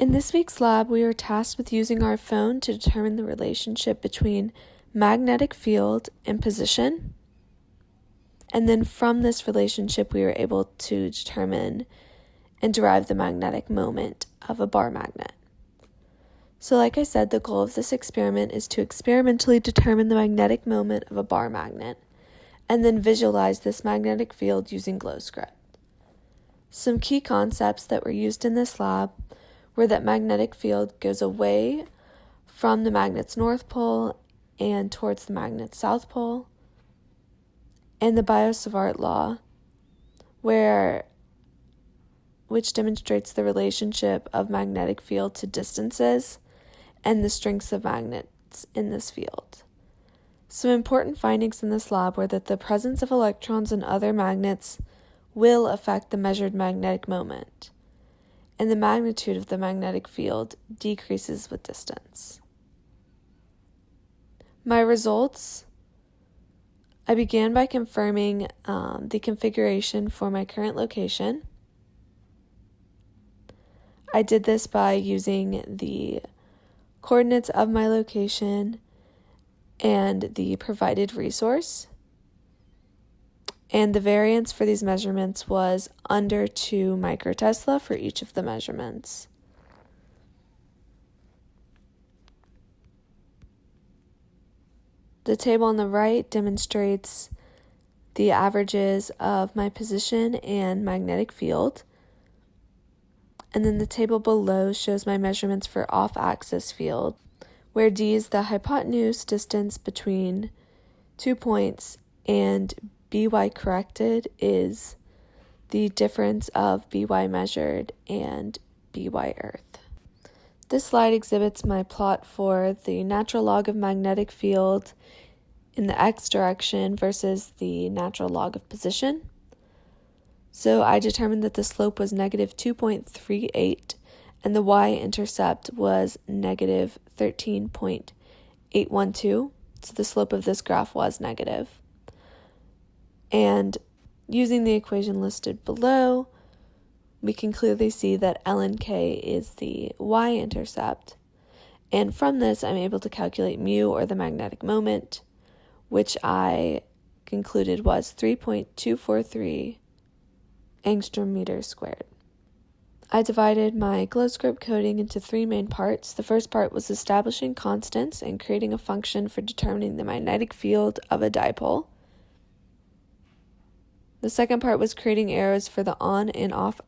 In this week's lab, we were tasked with using our phone to determine the relationship between magnetic field and position. And then from this relationship, we were able to determine and derive the magnetic moment of a bar magnet. So like I said, the goal of this experiment is to experimentally determine the magnetic moment of a bar magnet and then visualize this magnetic field using GlowScript. Some key concepts that were used in this lab were that magnetic field goes away from the magnet's north pole and towards the magnet's south pole, and the Biot-Savart law, which demonstrates the relationship of magnetic field to distances and the strengths of magnets in this field. Some important findings in this lab were that the presence of electrons and other magnets will affect the measured magnetic moment, and the magnitude of the magnetic field decreases with distance. My results: I began by confirming the configuration for my current location. I did this by using the coordinates of my location and the provided resource. And the variance for these measurements was under 2 microtesla for each of the measurements. The table on the right demonstrates the averages of my position and magnetic field. And then the table below shows my measurements for off-axis field, where d is the hypotenuse distance between 2 points and by corrected is the difference of by measured and by earth. This slide exhibits my plot for the natural log of magnetic field in the x direction versus the natural log of position. So I determined that the slope was negative 2.38 and the y-intercept was negative 13.812. So the slope of this graph was negative. And using the equation listed below, we can clearly see that ln k is the y-intercept. And from this, I'm able to calculate mu, or the magnetic moment, which I concluded was 3.243 angstrom meters squared. I divided my GlowScript coding into 3 main parts. The first part was establishing constants and creating a function for determining the magnetic field of a dipole. The second part was creating arrows for the on and off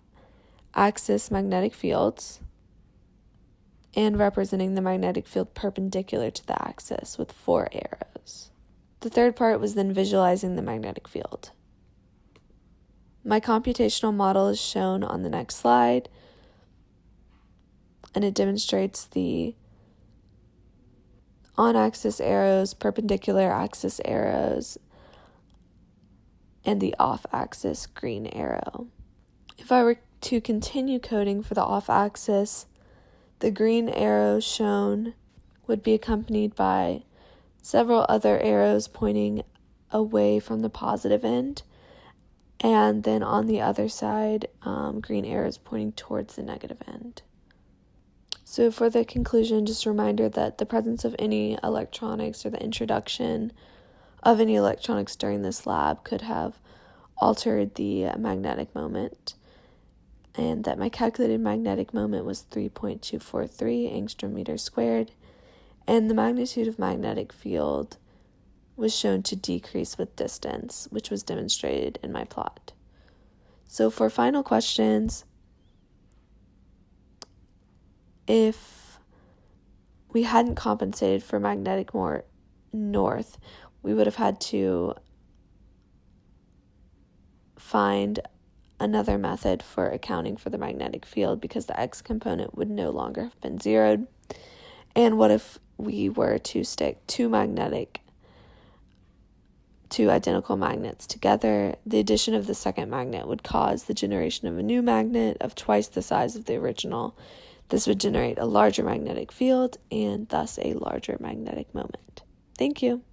axis magnetic fields and representing the magnetic field perpendicular to the axis with 4 arrows. The third part was then visualizing the magnetic field. My computational model is shown on the next slide, and it demonstrates the on-axis arrows, perpendicular axis arrows, and the off-axis green arrow. If I were to continue coding for the off-axis, the green arrow shown would be accompanied by several other arrows pointing away from the positive end, and then on the other side, green arrows pointing towards the negative end. So for the conclusion, just a reminder that the presence of any electronics or the introduction of any electronics during this lab could have altered the magnetic moment, and that my calculated magnetic moment was 3.243 angstrom meters squared, and the magnitude of magnetic field was shown to decrease with distance, which was demonstrated in my plot. So for final questions, if we hadn't compensated for magnetic north, we would have had to find another method for accounting for the magnetic field because the x component would no longer have been zeroed. And what if we were to stick two identical magnets together? The addition of the second magnet would cause the generation of a new magnet of twice the size of the original. This would generate a larger magnetic field and thus a larger magnetic moment. Thank you.